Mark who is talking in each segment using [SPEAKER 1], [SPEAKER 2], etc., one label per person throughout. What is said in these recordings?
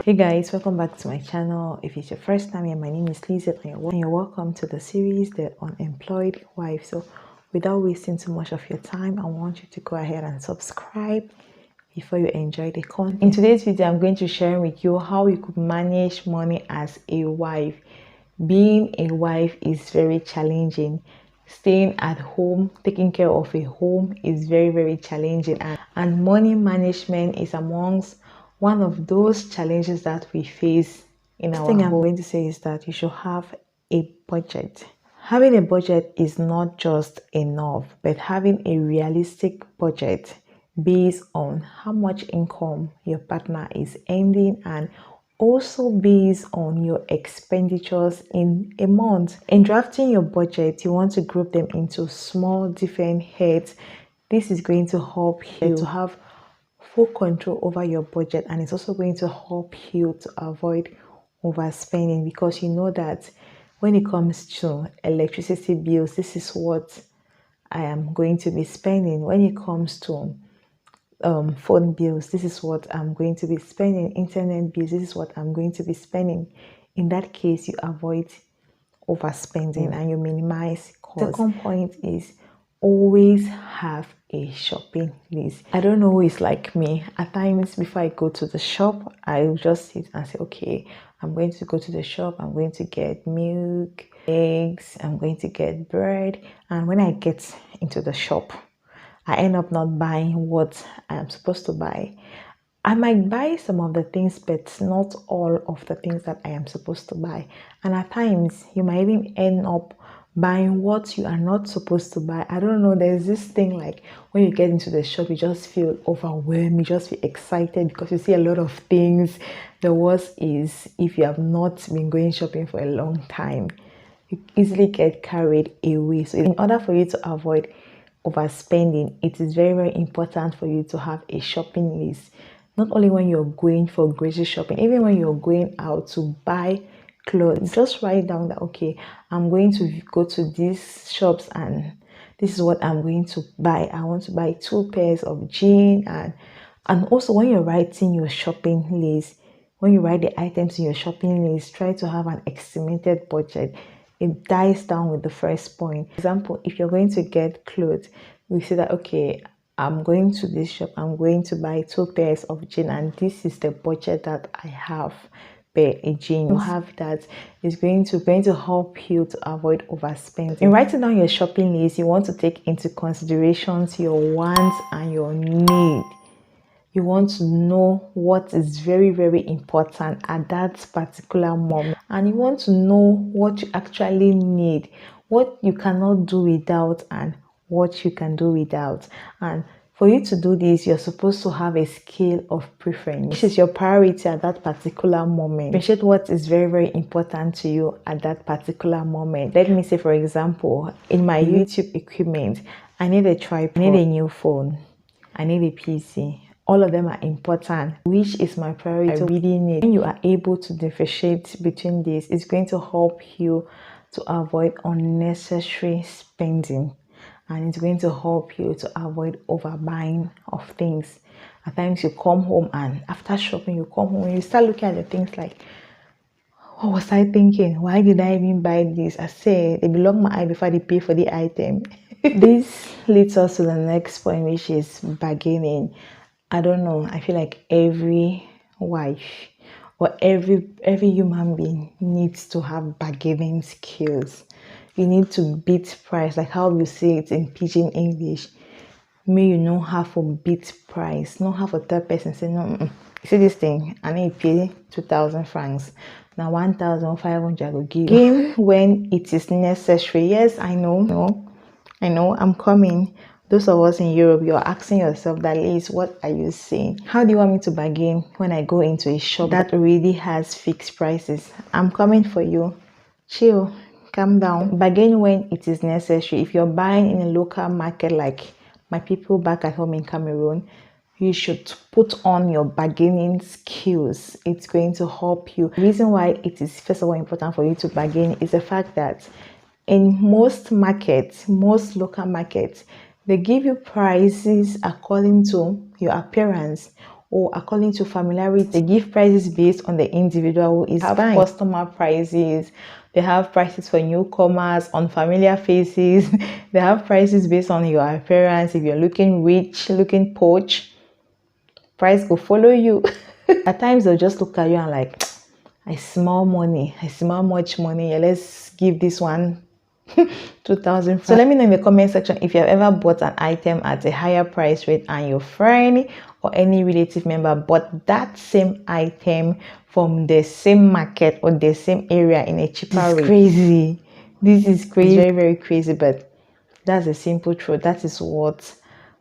[SPEAKER 1] Hey guys, welcome back to my channel. If it's your first time here, my name is Lizzette and you're welcome to the series The Unemployed Wife. So without wasting too much of your time, I want you to go ahead and subscribe before you enjoy the content. In today's video, I'm going to share with you how you could manage money as a wife. Being a wife is very challenging. Staying at home, taking care of a home is very challenging, and money management is amongst one of those challenges that we face in our home. The thing I'm going to say is that you should have a budget. Having a budget is not just enough, but having a realistic budget based on how much income your partner is earning and also based on your expenditures in a month. In drafting your budget, you want to group them into small different heads. This is going to help you to have full control over your budget, and it's also going to help you to avoid overspending, because you know that when it comes to electricity bills, this is what I am going to be spending. When it comes to phone bills, this is what I'm going to be spending. Internet bills, this is what I'm going to be spending. In that case, you avoid overspending and you minimize costs. Second point is always have a shopping list. I don't know who is like me. At times before I go to the shop, I will just sit and say, okay, I'm going to go to the shop, I'm going to get milk, eggs, I'm going to get bread. And when I get into the shop, I end up not buying what I am supposed to buy. I might buy some of the things, but not all of the things that I am supposed to buy. And at times, you might even end up buying what you are not supposed to buy. I don't know, there's this thing like when you get into the shop, you just feel overwhelmed, you just feel excited because you see a lot of things. The worst is if you have not been going shopping for a long time, you easily get carried away. So in order for you to avoid overspending, it is very important for you to have a shopping list. Not only when you're going for grocery shopping, even when you're going out to buy clothes, just write down that, okay, I'm going to go to these shops and this is what I'm going to buy. I want to buy 2 pairs of jeans. And also when you're writing your shopping list, when you write the items in your shopping list, try to have an estimated budget. It dies down with the first point. For example, if you're going to get clothes, we say that, okay, I'm going to this shop, I'm going to buy 2 pairs of jeans, and this is the budget that I have per a jeans. You have that, is going to help you to avoid overspending. In writing down your shopping list, you want to take into considerations your wants and your need. You want to know what is very important at that particular moment, and you want to know what you actually need, what you cannot do without and what you can do without. And for you to do this, you're supposed to have a scale of preference. Which is your priority at that particular moment? Appreciate what is very important to you at that particular moment. Let me say, for example, in my YouTube equipment, I need a tripod, I need a new phone, I need a PC. All of them are important. Which is my priority? I really need. When you are able to differentiate between these, it's going to help you to avoid unnecessary spending, and it's going to help you to avoid overbuying of things. At times you come home, and after shopping, you come home and you start looking at the things like, what was I thinking? Why did I even buy this? I say they belong my eye before they pay for the item. This leads us to the next point, which is bargaining. I don't know, I feel like every wife or every human being needs to have bargaining skills. You need to beat price, like how you say it in pidgin English. May you know how to beat price, not have a third person say, no, you see this thing, I need to pay 2,000 francs. Now 1,500 I will give you. When it is necessary. Yes, I know, I'm coming. Those of us in Europe, you're asking yourself that, Liz, what are you saying? How do you want me to bargain when I go into a shop that already has fixed prices? I'm coming for you. Chill, calm down. Bargain when it is necessary. If you're buying in a local market like my people back at home in Cameroon, you should put on your bargaining skills. It's going to help you. The reason why it is first of all important for you to bargain is the fact that in most markets, most local markets, they give you prices according to your appearance or according to familiarity. They give prices based on the individual who is buying. Customer prices, they have prices for newcomers, unfamiliar faces. They have prices based on your appearance. If you're looking rich, looking poach, price will follow you. At times they'll just look at you and like, I smell money, I smell much money. Yeah, let's give this one 2,000. So let me know in the comment section if you have ever bought an item at a higher price rate and your friend or any relative member bought that same item from the same market or the same area in a cheaper rate. Crazy. This is crazy. It's very, very crazy, but that's a simple truth. That is what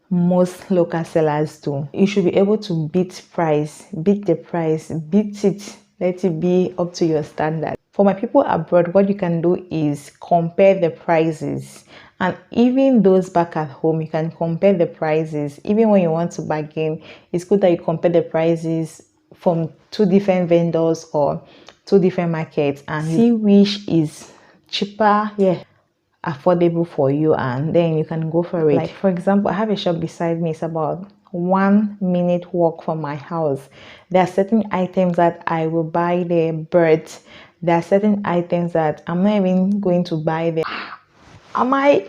[SPEAKER 1] most local sellers do. You should be able to beat the price, beat it, let it be up to your standard. For my people abroad, what you can do is compare the prices, and even those back at home, you can compare the prices. Even when you want to bargain, it's good that you compare the prices from 2 different vendors or 2 different markets and see which is cheaper, affordable for you, and then you can go for it. Like for example, I have a shop beside me. It's about 1 minute walk from my house. There are certain items that I will buy there, but there are certain items that I'm not even going to buy there. I'm not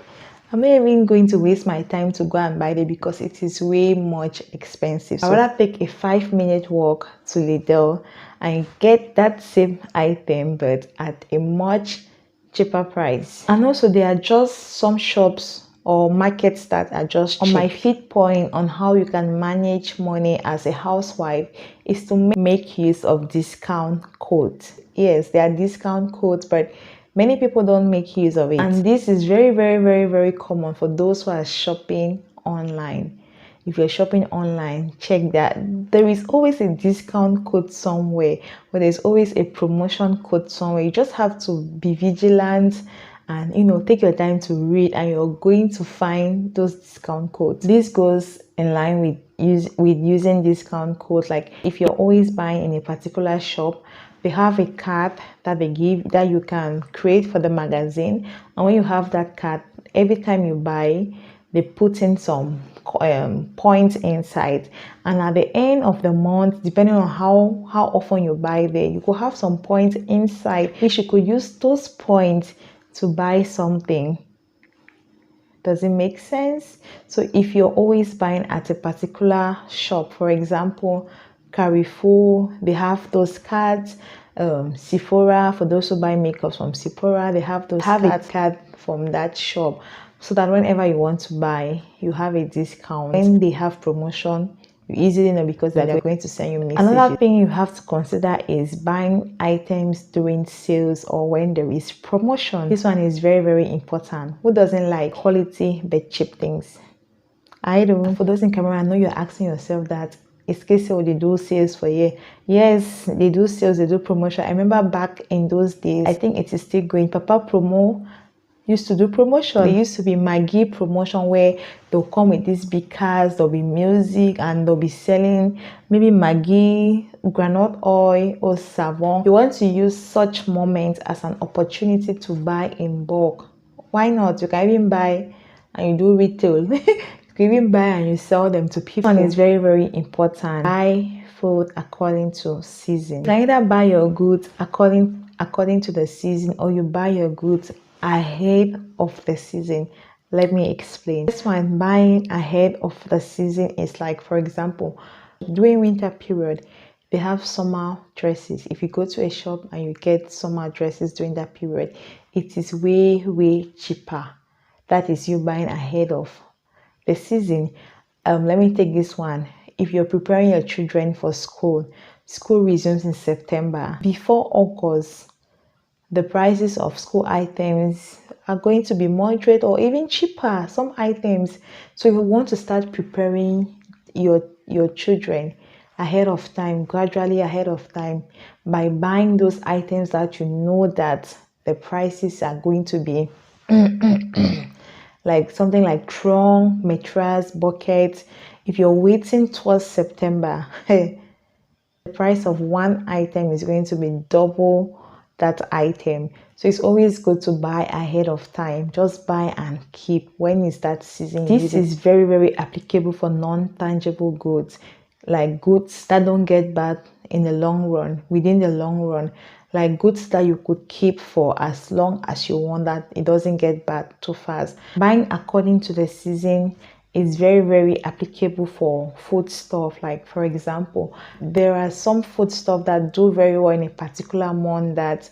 [SPEAKER 1] even going to waste my time to go and buy there because it is way much expensive. So I rather take a 5-minute walk to Lidl and get that same item but at a much cheaper price. And also there are just some shops or markets that are just cheap. On my feed point on how you can manage money as a housewife is to make use of discount codes. Yes, there are discount codes, but many people don't make use of it. And this is very, very, very, very common for those who are shopping online. If you're shopping online, check that there is always a discount code somewhere, or there's always a promotion code somewhere. You just have to be vigilant and take your time to read, and you're going to find those discount codes. This goes in line with using discount codes. Like if you're always buying in a particular shop, they have a card that they give that you can create for the magazine, and when you have that card, every time you buy, they put in some points inside, and at the end of the month, depending on how often you buy there, you could have some points inside which you could use those points to buy something. Does it make sense? So if you're always buying at a particular shop, for example Carrefour, they have those cards. Sephora, for those who buy makeup from Sephora, they have those a card from that shop, so that whenever you want to buy, you have a discount. When they have promotion, you easily know because they're going to send you messages. Another thing you have to consider is buying items during sales or when there is promotion. This one is very, very important. Who doesn't like quality but cheap things? I do. For those in camera, I know you're asking yourself that, is KCO they do sales for a year? Yes, they do sales, they do promotion. I remember back in those days, I think it is still going. Papa Promo used to do promotion. There used to be Maggie promotion where they'll come with these big cars, there'll be music, and they'll be selling maybe Maggie, granite oil, or savon. You want to use such moments as an opportunity to buy in bulk. Why not? You can even buy and you do retail. You even buy and you sell them to people. One is very, very important. Buy food according to season. You can either buy your goods according to the season, or you buy your goods ahead of the season. Let me explain. This one, buying ahead of the season, is like, for example, during winter period, they have summer dresses. If you go to a shop and you get summer dresses during that period, it is way, way cheaper. That is you buying ahead of the season. Let me take this one. If you're preparing your children for school resumes in September. Before August, the prices of school items are going to be moderate or even cheaper, some items. So if you want to start preparing your children ahead of time, gradually ahead of time, by buying those items that you know that the prices are going to be like something like trunk, mattress, bucket. If you're waiting towards September, the price of one item is going to be double that item. So it's always good to buy ahead of time. Just buy and keep when is that season. This is very, very applicable for non-tangible goods. like goods that don't get bad in the long run, within the long run, like goods that you could keep for as long as you want, that it doesn't get bad too fast. Buying according to the season is very, very applicable for food stuff. Like for example, there are some food stuff that do very well in a particular month, that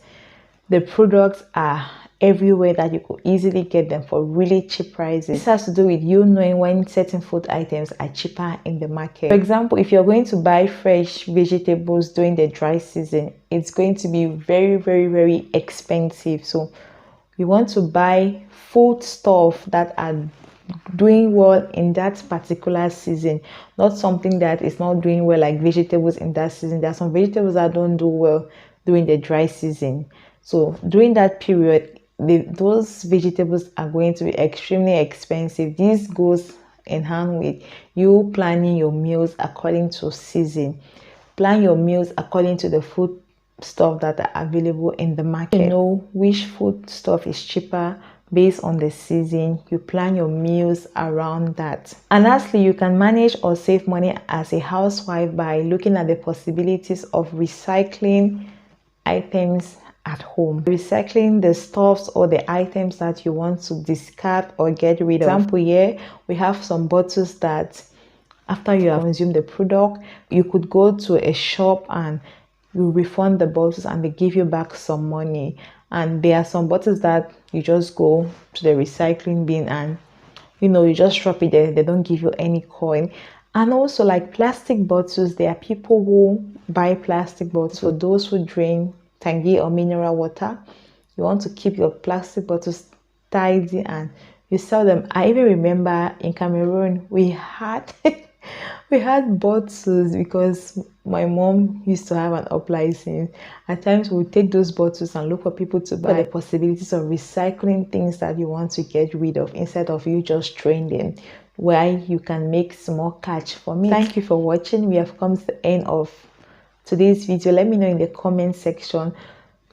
[SPEAKER 1] the products are everywhere, that you could easily get them for really cheap prices. This has to do with you knowing when certain food items are cheaper in the market. For example, if you're going to buy fresh vegetables during the dry season, it's going to be very, very, very expensive. So you want to buy food stuff that are doing well in that particular season, not something that is not doing well, like vegetables in that season. There are some vegetables that don't do well during the dry season. So during that period, those vegetables are going to be extremely expensive. This goes in hand with you planning your meals according to season. Plan your meals according to the food stuff that are available in the market. You know which food stuff is cheaper based on the season. You plan your meals around that. And lastly, you can manage or save money as a housewife by looking at the possibilities of recycling items at home. Recycling the stuffs or the items that you want to discard or get rid of. For example, here we have some bottles that after you have consumed the product, you could go to a shop and you refund the bottles and they give you back some money. And there are some bottles that you just go to the recycling bin and you just drop it there. They don't give you any coin. And also, like plastic bottles, there are people who buy plastic bottles for those who drink tangy or mineral water. You want to keep your plastic bottles tidy and you sell them. I even remember in Cameroon we had we had bottles because my mom used to have an up license. At times we would take those bottles and look for people to buy. The possibilities of recycling things that you want to get rid of instead of you just throwing them, where you can make small catch. For me, thank you for watching. We have come to the end of today's video. Let me know in the comment section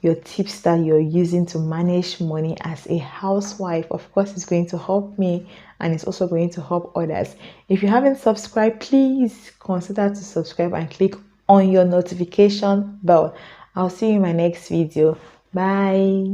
[SPEAKER 1] your tips that you're using to manage money as a housewife. Of course, it's going to help me and it's also going to help others. If you haven't subscribed, please consider to subscribe and click on your notification bell. I'll see you in my next video. Bye.